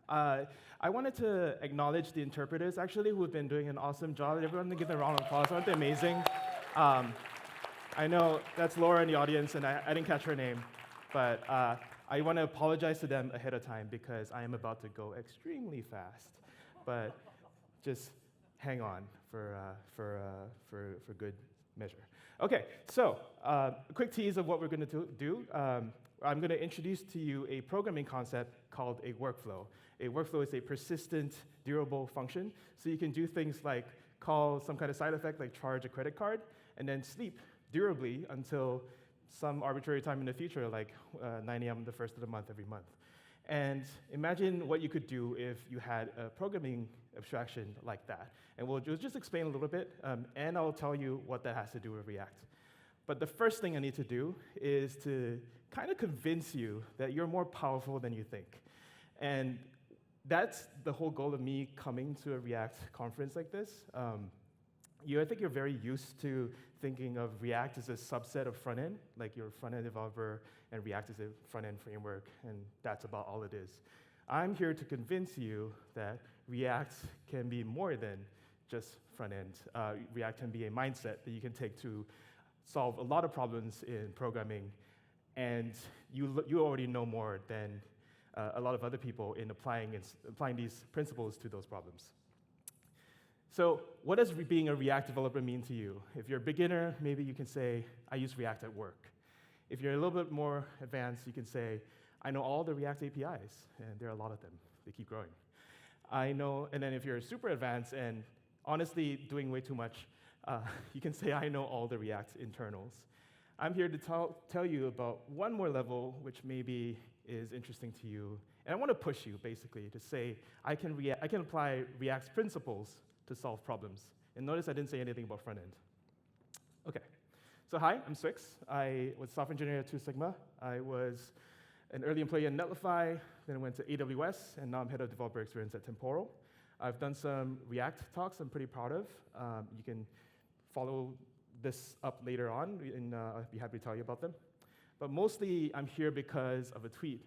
I wanted to acknowledge the interpreters, actually, who have been doing an awesome job. Everyone give them a round of applause. Aren't they amazing? I know that's Laura in the audience, and I didn't catch her name. But I want to apologize to them ahead of time because I am about to go extremely fast. But just hang on for good measure. OK, so a quick tease of what we're going to do. I'm going to introduce to you a programming concept called a workflow. A workflow is a persistent, durable function. So you can do things like call some kind of side effect, like charge a credit card, and then sleep durably until some arbitrary time in the future, like 9 a.m. the first of the month every month. And imagine what you could do if you had a programming abstraction like that. And we'll just explain a little bit, and I'll tell you what that has to do with React. But the first thing I need to do is to kind of convince you that you're more powerful than you think. And that's the whole goal of me coming to a React conference like this. I think you're very used to thinking of React as a subset of front-end, like you're a front-end developer, and React is a front-end framework, and that's about all it is. I'm here to convince you that React can be more than just front-end. React can be a mindset that you can take to solve a lot of problems in programming, and you already know more than a lot of other people in applying these principles to those problems. So what does being a React developer mean to you? If you're a beginner, maybe you can say, I use React at work. If you're a little bit more advanced, you can say, I know all the React APIs, and there are a lot of them. They keep growing. And then if you're super advanced and honestly doing way too much, you can say, I know all the React internals. I'm here to tell you about one more level, which maybe is interesting to you. And I want to push you, basically, to say, I can apply React's principles to solve problems. And notice I didn't say anything about front end. OK, so hi, I'm Swix. I was software engineer at 2 Sigma. I was an early employee at Netlify, then I went to AWS, and now I'm head of developer experience at Temporal. I've done some React talks I'm pretty proud of. You can follow this up later on, and I'll be happy to tell you about them. But mostly, I'm here because of a tweet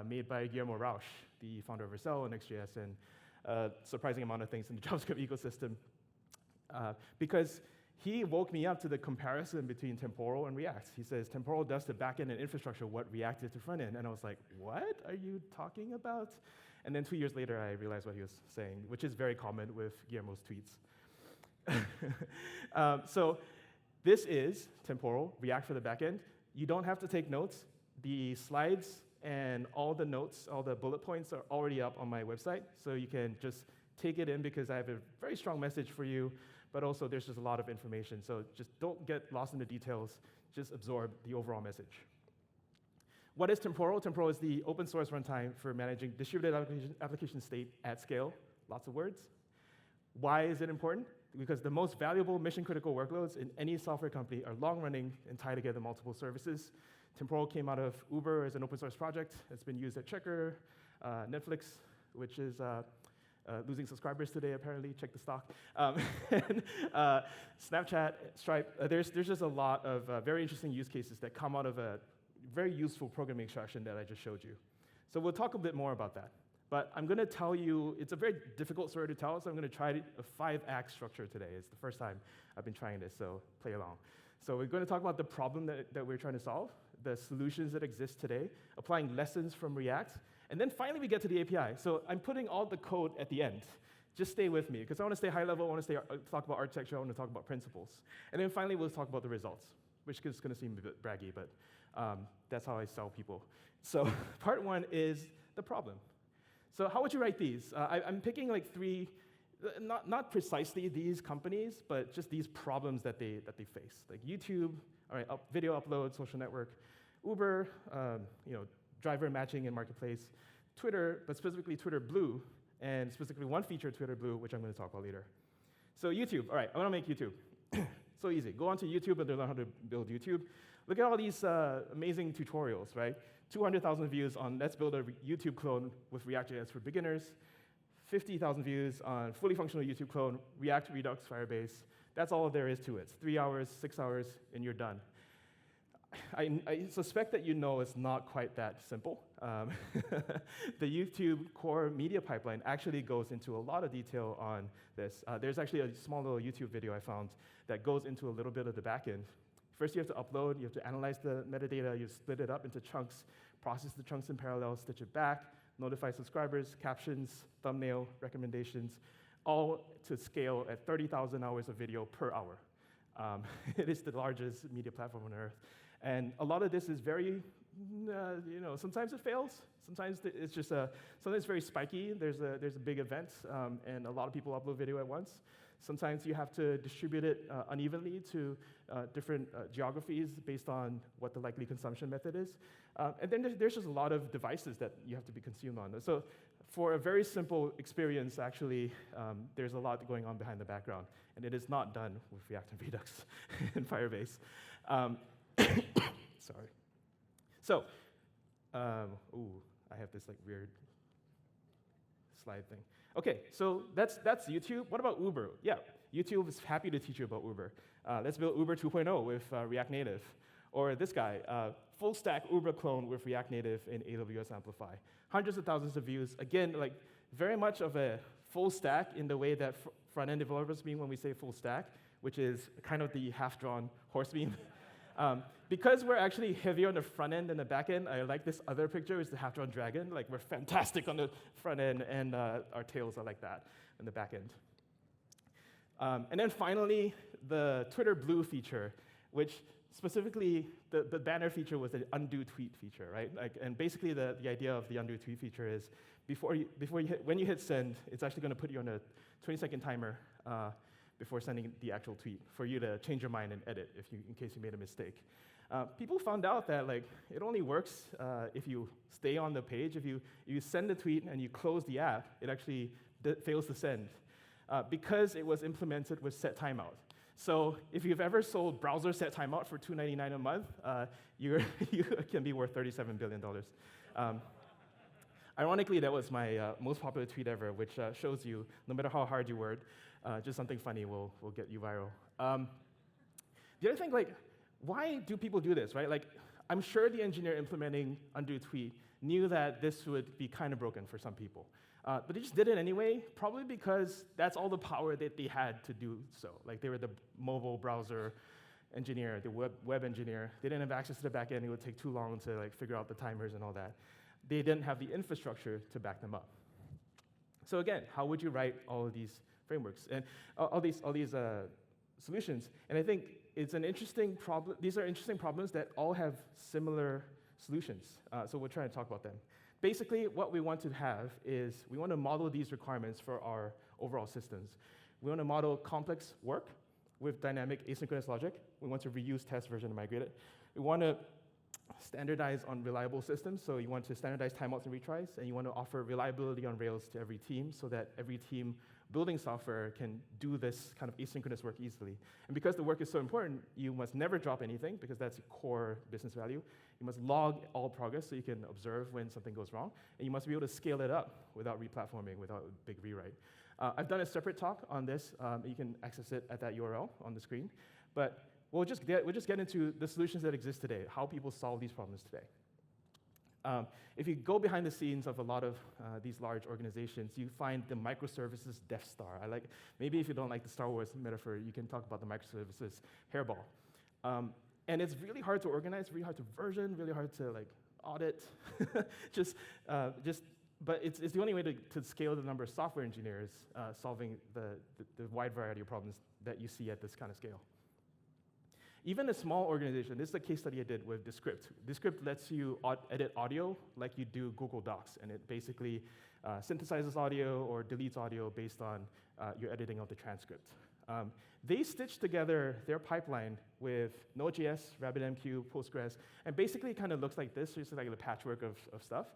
made by Guillermo Rauch, the founder of Vercel and Next.js, and a surprising amount of things in the JavaScript ecosystem, because he woke me up to the comparison between Temporal and React. He says, Temporal does to backend and infrastructure what React did to frontend. And I was like, what are you talking about? And then 2 years later, I realized what he was saying, which is very common with Guillermo's tweets. So this is Temporal, React for the backend. You don't have to take notes. The slides and all the notes, all the bullet points are already up on my website. So you can just take it in because I have a very strong message for you, but also there's just a lot of information. So just don't get lost in the details. Just absorb the overall message. What is Temporal? Temporal is the open source runtime for managing distributed application state at scale. Lots of words. Why is it important? Because the most valuable mission-critical workloads in any software company are long-running and tie together multiple services. Temporal came out of Uber as an open source project. It's been used at Checker, Netflix, which is losing subscribers today, apparently. Check the stock. And, Snapchat, Stripe. There's just a lot of very interesting use cases that come out of a very useful programming extraction that I just showed you. So we'll talk a bit more about that. But I'm going to tell you, it's a very difficult story to tell, so I'm going to try a 5-act structure today. It's the first time I've been trying this, so play along. So we're going to talk about the problem that we're trying to solve, the solutions that exist today, applying lessons from React, and then finally we get to the API. So I'm putting all the code at the end. Just stay with me, because I want to stay high level, I want to talk about architecture, I want to talk about principles. And then finally we'll talk about the results, which is going to seem a bit braggy, but that's how I sell people. So part 1 is the problem. So how would you write these? I'm picking like 3, not precisely these companies, but just these problems that they face. Like YouTube, all right, video upload, social network, Uber, driver matching in marketplace, Twitter, but specifically Twitter Blue, and specifically one feature of Twitter Blue, which I'm going to talk about later. So YouTube, all right, I want to make YouTube. So easy. Go onto YouTube and learn how to build YouTube. Look at all these amazing tutorials, right? 200,000 views on let's build a YouTube clone with React.js for beginners, 50,000 views on fully functional YouTube clone, React, Redux, Firebase. That's all there is to it. It's 3 hours, 6 hours, and you're done. I suspect that you know it's not quite that simple. The YouTube core media pipeline actually goes into a lot of detail on this. There's actually a small little YouTube video I found that goes into a little bit of the backend. First, you have to upload, you have to analyze the metadata, you split it up into chunks, process the chunks in parallel, stitch it back, notify subscribers, captions, thumbnail, recommendations, all to scale at 30,000 hours of video per hour. It is the largest media platform on earth. And a lot of this is very, sometimes it fails. Sometimes it's just sometimes it's very spiky. There's a big event, and a lot of people upload video at once. Sometimes you have to distribute it unevenly to different geographies based on what the likely consumption method is. And then there's just a lot of devices that you have to be consumed on. So for a very simple experience, actually, there's a lot going on behind the background. And it is not done with React and Redux and Firebase. Sorry. So, I have this like weird slide thing. Okay, so that's YouTube. What about Uber? Yeah, YouTube is happy to teach you about Uber. Let's build Uber 2.0 with React Native. Or this guy, full stack Uber clone with React Native in AWS Amplify. Hundreds of thousands of views. Again, like very much of a full stack in the way that front-end developers mean when we say full stack, which is kind of the half-drawn horse beam. Because we're actually heavier on the front end than the back end, I like this other picture, it's the half-drawn dragon. Like, we're fantastic on the front end, and our tails are like that on the back end. And then finally, the Twitter Blue feature, which specifically, the banner feature was an undo tweet feature, right? Like, and basically, the idea of the undo tweet feature is when you hit send, it's actually going to put you on a 20-second timer before sending the actual tweet for you to change your mind and edit in case you made a mistake. People found out that like it only works if you stay on the page. If you send the tweet and you close the app, it actually fails to send because it was implemented with set timeout. So if you've ever sold browser set timeout for $2.99 a month, you can be worth $37 billion. Ironically, that was my most popular tweet ever, which shows you, no matter how hard you work, just something funny will get you viral. The other thing, like, why do people do this, right? Like, I'm sure the engineer implementing undo tweet knew that this would be kind of broken for some people. But they just did it anyway, probably because that's all the power that they had to do so. Like, they were the mobile browser engineer, the web engineer. They didn't have access to the back end. It would take too long to like figure out the timers and all that. They didn't have the infrastructure to back them up. So again, how would you write all of these frameworks and all these solutions? And I think it's an interesting problem. These are interesting problems that all have similar solutions. So we'll try to talk about them. Basically, what we want to have is we want to model these requirements for our overall systems. We want to model complex work with dynamic asynchronous logic. We want to reuse test version and migrate it. We want to standardize on reliable systems, so you want to standardize timeouts and retries, and you want to offer reliability on Rails to every team so that every team building software can do this kind of asynchronous work easily. And because the work is so important, you must never drop anything, because that's a core business value. You must log all progress so you can observe when something goes wrong, and you must be able to scale it up without replatforming, without a big rewrite. I've done a separate talk on this. You can access it at that URL on the screen. But we'll just get into the solutions that exist today, how people solve these problems today. If you go behind the scenes of a lot of these large organizations, you find the microservices Death Star. Maybe if you don't like the Star Wars metaphor, you can talk about the microservices hairball. And it's really hard to organize, really hard to version, really hard to like audit. But it's the only way to scale the number of software engineers solving the wide variety of problems that you see at this kind of scale. Even a small organization, this is a case study I did with Descript. Descript lets you edit audio like you do Google Docs, and it basically synthesizes audio or deletes audio based on your editing of the transcript. They stitched together their pipeline with Node.js, RabbitMQ, Postgres, and basically it kind of looks like this, so it's like a patchwork of stuff.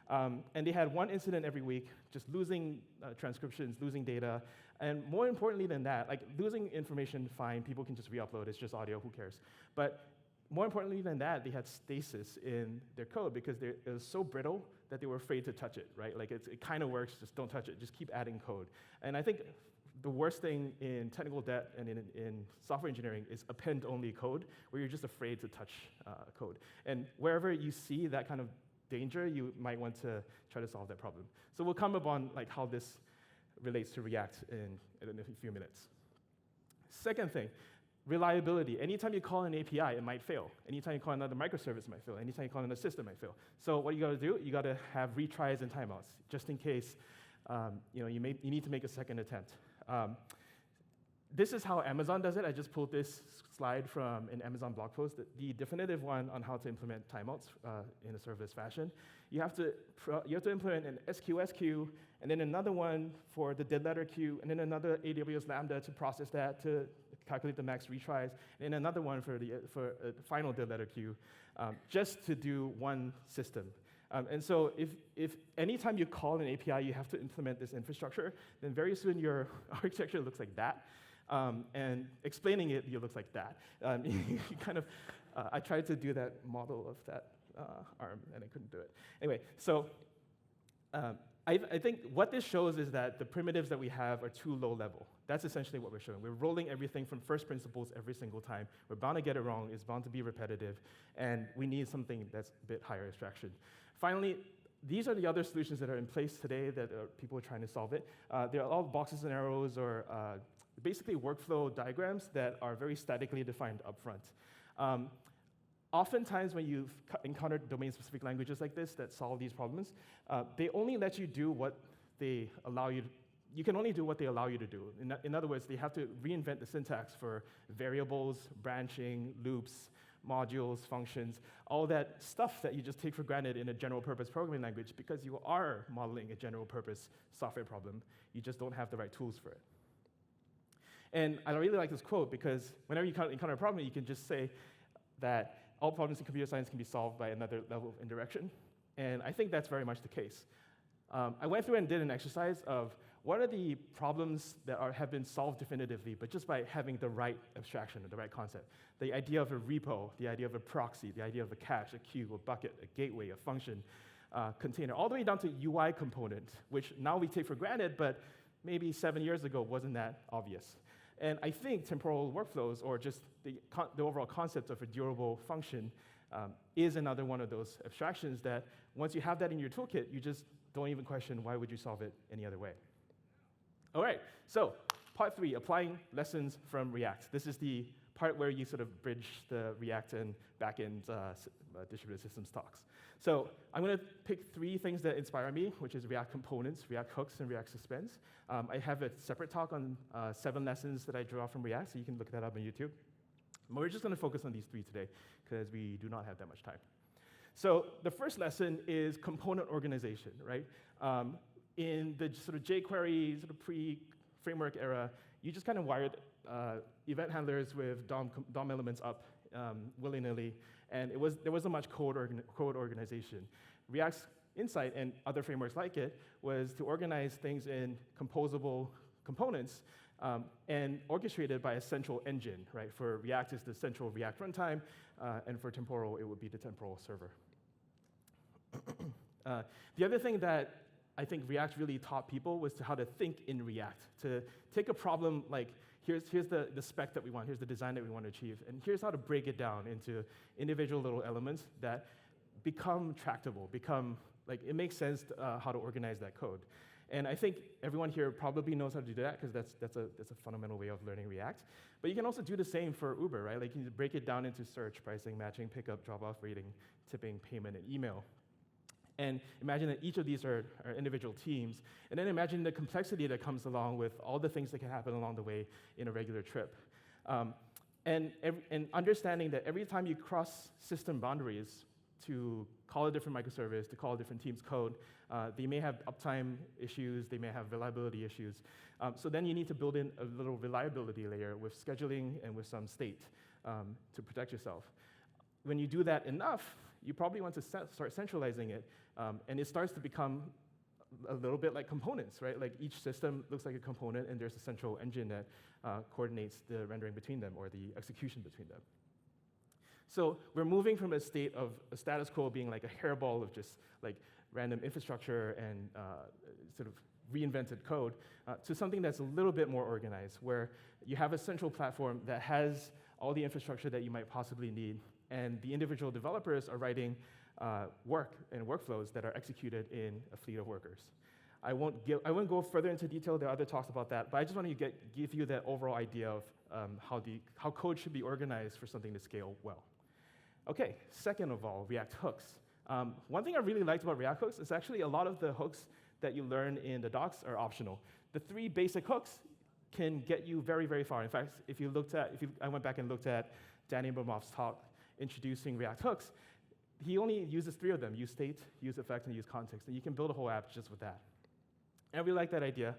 And they had one incident every week, just losing transcriptions, losing data, and more importantly than that, like losing information, fine, people can just re-upload, it's just audio, who cares? But more importantly than that, they had stasis in their code because it was so brittle that they were afraid to touch it, right? Like it kind of works, just don't touch it, just keep adding code. And I think the worst thing in technical debt and in software engineering is append-only code, where you're just afraid to touch code. And wherever you see that kind of danger, you might want to try to solve that problem. So we'll come upon like how this relates to React in a few minutes. Second thing, reliability. Anytime you call an API, it might fail. Anytime you call another microservice, it might fail. Anytime you call another system, it might fail. So what you got to do, you got to have retries and timeouts, just in case you need to make a second attempt. This is how Amazon does it. I just pulled this slide from an Amazon blog post, the definitive one on how to implement timeouts in a serverless fashion. You have to implement an SQS queue, and then another one for the dead letter queue, and then another AWS Lambda to process that to calculate the max retries, and another one for the final dead letter queue, just to do one system. And so if anytime you call an API, you have to implement this infrastructure, then very soon your architecture looks like that. And explaining it, it looks like that. You kind of, I tried to do that model of that arm, and I couldn't do it. Anyway, so I think what this shows is that the primitives that we have are too low level. That's essentially what we're showing. We're rolling everything from first principles every single time. We're bound to get it wrong. It's bound to be repetitive. And we need something that's a bit higher abstraction. Finally, these are the other solutions that are in place today that people are trying to solve it. They're all boxes and arrows or basically workflow diagrams that are very statically defined upfront. Oftentimes when you've encountered domain-specific languages like this that solve these problems, they only let you do what they allow you to. You can only do what they allow you to do. In other words, they have to reinvent the syntax for variables, branching, loops, modules, functions, all that stuff that you just take for granted in a general-purpose programming language because you are modeling a general-purpose software problem. You just don't have the right tools for it. And I really like this quote because whenever you encounter a problem, you can just say that all problems in computer science can be solved by another level of indirection. And I think that's very much the case. I went through and did an exercise of what are the problems that have been solved definitively, but just by having the right abstraction, the right concept. The idea of a repo, the idea of a proxy, the idea of a cache, a queue, a bucket, a gateway, a function, container, all the way down to UI component, which now we take for granted, but maybe 7 years ago wasn't that obvious. And I think temporal workflows, or just the overall concept of a durable function, is another one of those abstractions that once you have that in your toolkit, you just don't even question why would you solve it any other way. All right, so part 3, applying lessons from React. This is the part where you sort of bridge the React and Backend distributed systems talks. So I'm going to pick 3 things that inspire me, which is React components, React hooks, and React suspense. I have a separate talk on 7 lessons that I draw from React, so you can look that up on YouTube. But we're just going to focus on these 3 today, because we do not have that much time. So the first lesson is component organization, right? In the sort of jQuery sort of pre-framework era, you just kind of wired event handlers with DOM elements up willy-nilly, and there wasn't much code organization. React's insight, and other frameworks like it, was to organize things in composable components and orchestrated by a central engine, right? For React, it's the central React runtime, and for Temporal, it would be the Temporal server. The other thing that I think React really taught people was how to think in React, to take a problem like, here's the spec that we want, here's the design that we want to achieve, and here's how to break it down into individual little elements that become tractable, like it makes sense how to organize that code. And I think everyone here probably knows how to do that because that's a fundamental way of learning React. But you can also do the same for Uber, right? Like you break it down into search, pricing, matching, pickup, drop-off, rating, tipping, payment, and email. And imagine that each of these are individual teams. And then imagine the complexity that comes along with all the things that can happen along the way in a regular trip. And understanding that every time you cross system boundaries to call a different microservice, to call a different team's code, they may have uptime issues, they may have reliability issues. So then you need to build in a little reliability layer with scheduling and with some state to protect yourself. When you do that enough, you probably want to start centralizing it, and it starts to become a little bit like components, right? Like each system looks like a component, and there's a central engine that coordinates the rendering between them or the execution between them. So we're moving from a state of a status quo being like a hairball of just like random infrastructure and sort of reinvented code to something that's a little bit more organized, where you have a central platform that has all the infrastructure that you might possibly need, and the individual developers are writing work and workflows that are executed in a fleet of workers. I won't go further into detail. There are other talks about that, but I just want to give you that overall idea of how code should be organized for something to scale well. Okay, second of all, React hooks. One thing I really liked about React hooks is actually a lot of the hooks that you learn in the docs are optional. The 3 basic hooks can get you very, very far. In fact, I went back and looked at Danny Abramov's talk introducing React hooks, he only uses 3 of them: use state, use effect, and use context. And you can build a whole app just with that. And I really like that idea.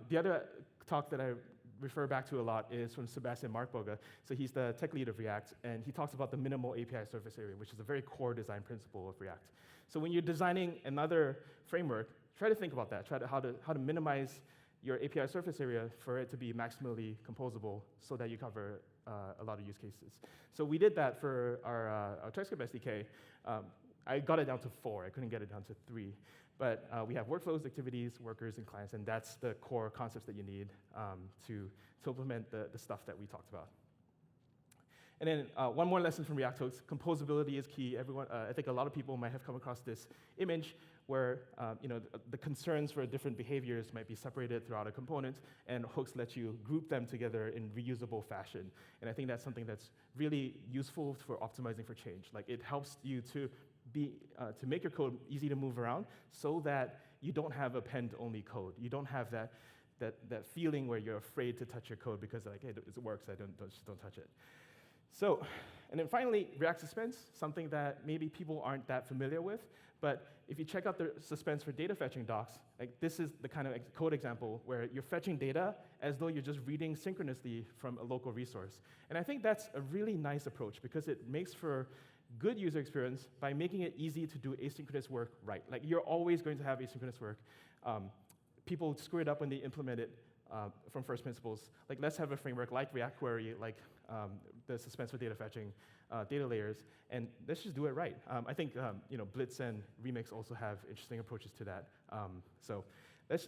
The other talk that I refer back to a lot is from Sebastian Markboga. So he's the tech lead of React, and he talks about the minimal API surface area, which is a very core design principle of React. So when you're designing another framework, try to think about that. Try to how to minimize your API surface area for it to be maximally composable so that you cover a lot of use cases. So we did that for our TypeScript SDK. I got it down to 4. I couldn't get it down to 3. But we have workflows, activities, workers, and clients, and that's the core concepts that you need to implement the stuff that we talked about. And then one more lesson from React hooks: composability is key. I think a lot of people might have come across this image where the concerns for different behaviors might be separated throughout a component, and hooks let you group them together in reusable fashion. And I think that's something that's really useful for optimizing for change. Like, it helps you to make your code easy to move around so that you don't have append-only code. You don't have that feeling where you're afraid to touch your code because, like, hey, it works, just don't touch it. So, and then finally, React Suspense, something that maybe people aren't that familiar with, but if you check out the suspense for data fetching docs, like, this is the kind of code example where you're fetching data as though you're just reading synchronously from a local resource. And I think that's a really nice approach because it makes for good user experience by making it easy to do asynchronous work right. Like, you're always going to have asynchronous work. People screw it up when they implement it from first principles. Like, let's have a framework like React Query, like the suspense for data fetching, data layers, and let's just do it right. I think Blitz and Remix also have interesting approaches to that. So that's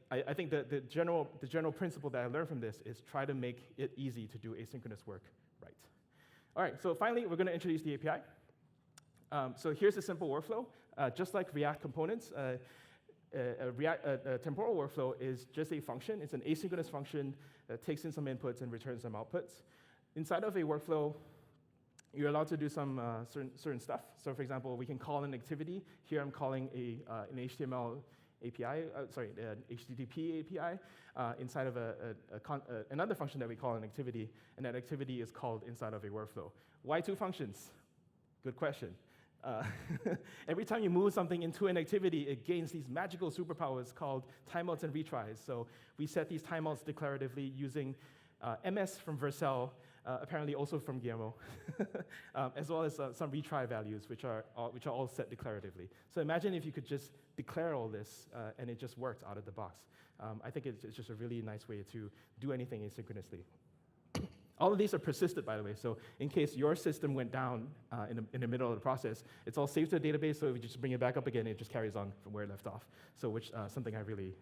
I think the general principle that I learned from this is try to make it easy to do asynchronous work right. All right, so finally, we're going to introduce the API. So here's a simple workflow. Just like React components, a temporal workflow is just a function. It's an asynchronous function that takes in some inputs and returns some outputs. Inside of a workflow, you're allowed to do some certain stuff. So for example, we can call an activity. Here I'm calling an HTML API, an HTTP API inside of another function that we call an activity, and that activity is called inside of a workflow. Why 2 functions? Good question. Every time you move something into an activity, it gains these magical superpowers called timeouts and retries. So we set these timeouts declaratively using MS from Vercel, apparently also from Guillermo, as well as some retry values, which are all set declaratively. So imagine if you could just declare all this, and it just worked out of the box. I think it's just a really nice way to do anything asynchronously. All of these are persisted, by the way, so in case your system went down in the middle of the process, it's all saved to the database, so if you just bring it back up again, it just carries on from where it left off, so which something I really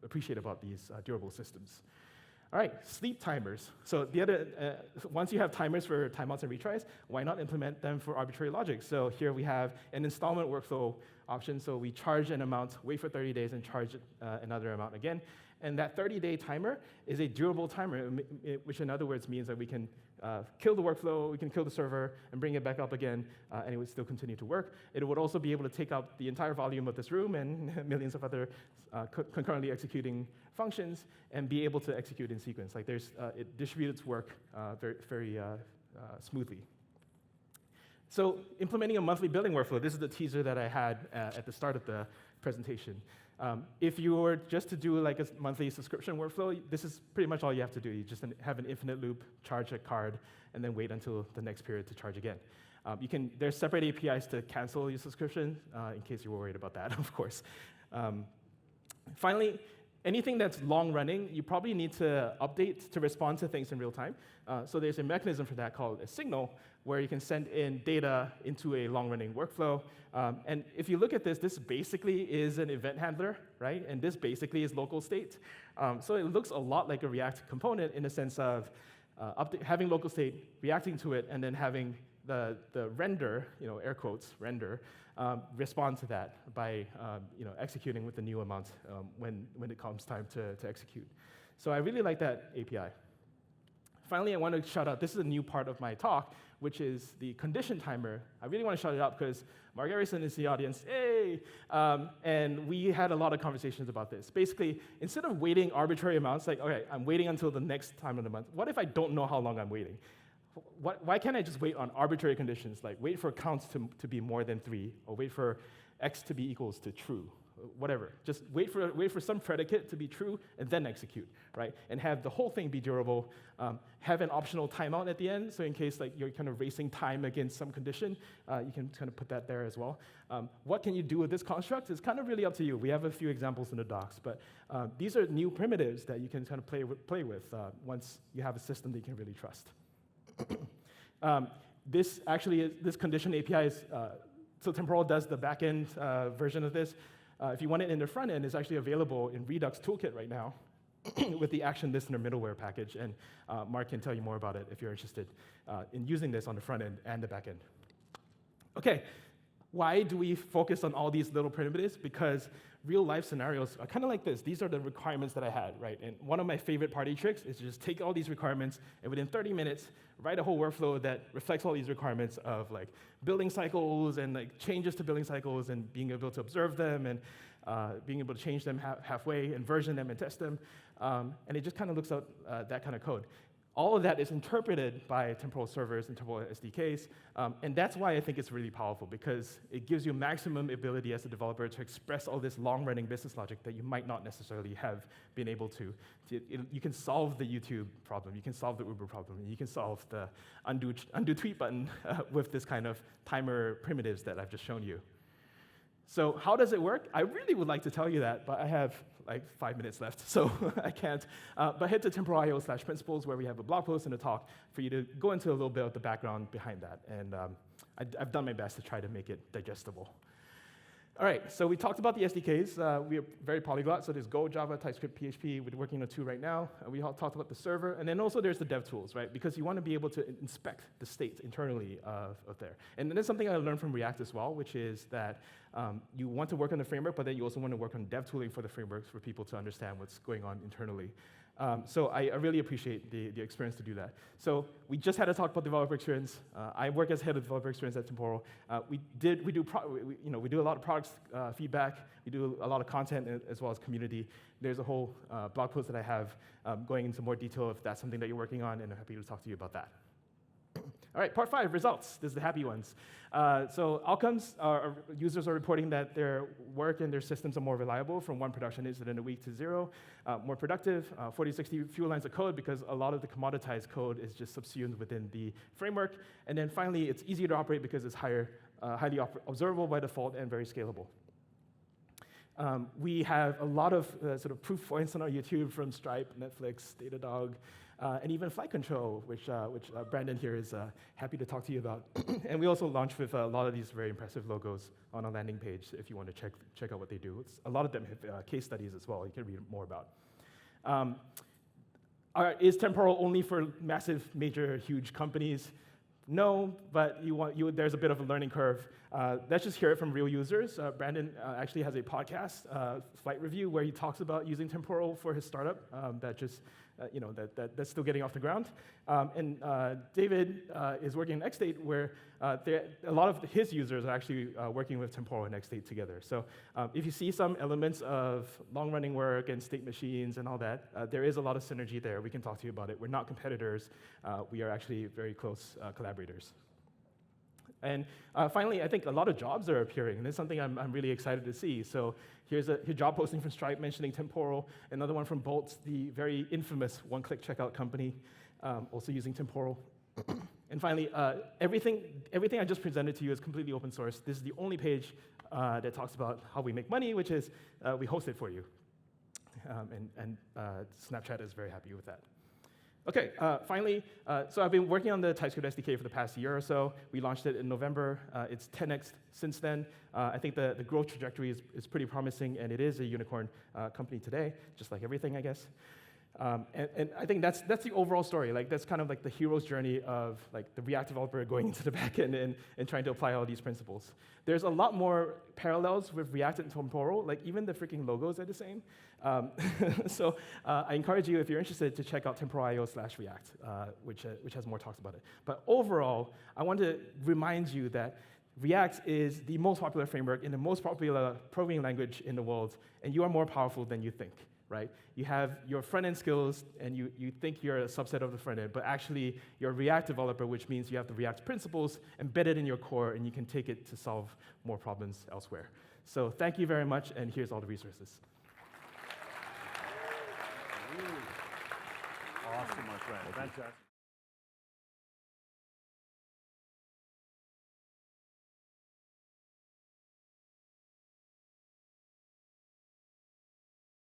appreciate about these durable systems. All right, sleep timers. So the other, once you have timers for timeouts and retries, why not implement them for arbitrary logic? So here we have an installment workflow option, so we charge an amount, wait for 30 days, and charge another amount again. And that 30-day timer is a durable timer, which in other words means that we can kill the workflow, we can kill the server, and bring it back up again, and it would still continue to work. It would also be able to take up the entire volume of this room and millions of other concurrently executing functions, and be able to execute in sequence. Like, it distributes work very smoothly. So implementing a monthly billing workflow, this is the teaser that I had at the start of the presentation. If you were just to do like a monthly subscription workflow, this is pretty much all you have to do. You just have an infinite loop, charge a card, and then wait until the next period to charge again. There's separate APIs to cancel your subscription, in case you were worried about that, of course. Finally, anything that's long running, you probably need to update to respond to things in real time. So there's a mechanism for that called a signal, where you can send in data into a long-running workflow. And if you look at this, this basically is an event handler, right? And this basically is local state. So it looks a lot like a React component in the sense of having local state, reacting to it, and then having the render, air quotes, render, respond to that by executing with the new amount when it comes time to execute. So I really like that API. Finally, I want to shout out, this is a new part of my talk, which is the condition timer. I really want to shout it out because Mark Garrison is the audience, hey! And we had a lot of conversations about this. Basically, instead of waiting arbitrary amounts, like, okay, I'm waiting until the next time of the month, what if I don't know how long I'm waiting? Why can't I just wait on arbitrary conditions, like wait for counts to be more than 3, or wait for x to be equals to true, whatever. Just wait for some predicate to be true, and then execute, right? And have the whole thing be durable. Have an optional timeout at the end, so in case like you're kind of racing time against some condition, you can kind of put that there as well. What can you do with this construct? It's kind of really up to you. We have a few examples in the docs, but these are new primitives that you can kind of play with once you have a system that you can really trust. This condition API is, so Temporal does the backend version of this. If you want it in the front end, it's actually available in Redux Toolkit right now with the action listener middleware package. And Mark can tell you more about it if you're interested in using this on the front end and the back end. Okay, why do we focus on all these little primitives? Because real life scenarios are kind of like this. These are the requirements that I had, right? And one of my favorite party tricks is to just take all these requirements and within 30 minutes, write a whole workflow that reflects all these requirements of like building cycles and like changes to building cycles and being able to observe them and being able to change them halfway and version them and test them. And it just kind of looks out that kind of code. All of that is interpreted by temporal servers and temporal SDKs, and that's why I think it's really powerful, because it gives you maximum ability as a developer to express all this long-running business logic that you might not necessarily have been able to. You can solve the YouTube problem, you can solve the Uber problem, and you can solve the undo tweet button with this kind of timer primitives that I've just shown you. So how does it work? I really would like to tell you that, but I have like 5 minutes left, so I can't. But head to temporal.io/principles, where we have a blog post and a talk for you to go into a little bit of the background behind that. And I've done my best to try to make it digestible. All right, so we talked about the SDKs. We are very polyglot, so there's Go, Java, TypeScript, PHP. We're working on 2 right now. We all talked about the server, and then also there's the dev tools, right? Because you want to be able to inspect the state internally of there. And then there's something I learned from React as well, which is that you want to work on the framework, but then you also want to work on dev tooling for the frameworks for people to understand what's going on internally. So I really appreciate the experience to do that. So we just had a talk about developer experience. I work as head of developer experience at Temporal. We do a lot of product feedback. We do a lot of content as well as community. There's a whole blog post that I have going into more detail if that's something that you're working on, and I'm happy to talk to you about that. All right, part 5, results. This is the happy ones. So outcomes, users are reporting that their work and their systems are more reliable from 1 production incident a week to 0, more productive, 40, 60 fewer lines of code because a lot of the commoditized code is just subsumed within the framework. And then finally, it's easier to operate because it's highly observable by default and very scalable. We have a lot of sort of proof points on our YouTube from Stripe, Netflix, Datadog, and even Flight Control, which Brandon here is happy to talk to you about. And we also launched with a lot of these very impressive logos on our landing page if you want to check out what they do. A lot of them have case studies as well you can read more about. Is Temporal only for massive, major, huge companies? No, but there's a bit of a learning curve. Let's just hear it from real users. Brandon actually has a podcast, Flight Review, where he talks about using Temporal for his startup that's still getting off the ground. And David is working in XState, where a lot of his users are actually working with Temporal and XState together. So if you see some elements of long-running work and state machines and all that, there is a lot of synergy there. We can talk to you about it. We're not competitors. We are actually very close collaborators. And finally, I think a lot of jobs are appearing, and this is something I'm really excited to see. So here's a job posting from Stripe mentioning Temporal, another one from Bolt, the very infamous one-click checkout company, also using Temporal. And finally, everything I just presented to you is completely open source. This is the only page that talks about how we make money, which is we host it for you. and Snapchat is very happy with that. Okay, finally, so I've been working on the TypeScript SDK for the past year or so. We launched it in November. It's 10x since then. I think the growth trajectory is pretty promising, and it is a unicorn company today, just like everything, I guess. And I think that's the overall story. Like that's kind of like the hero's journey of like the React developer going into the backend and trying to apply all these principles. There's a lot more parallels with React and Temporal. Like even the freaking logos are the same. So I encourage you, if you're interested, to check out temporal.io/react, which has more talks about it. But overall, I want to remind you that React is the most popular framework and the most popular programming language in the world, and you are more powerful than you think. Right? You have your front-end skills, and you think you're a subset of the front-end, but actually you're a React developer, which means you have the React principles embedded in your core, and you can take it to solve more problems elsewhere. So thank you very much, and here's all the resources. Awesome, my friend. Fantastic.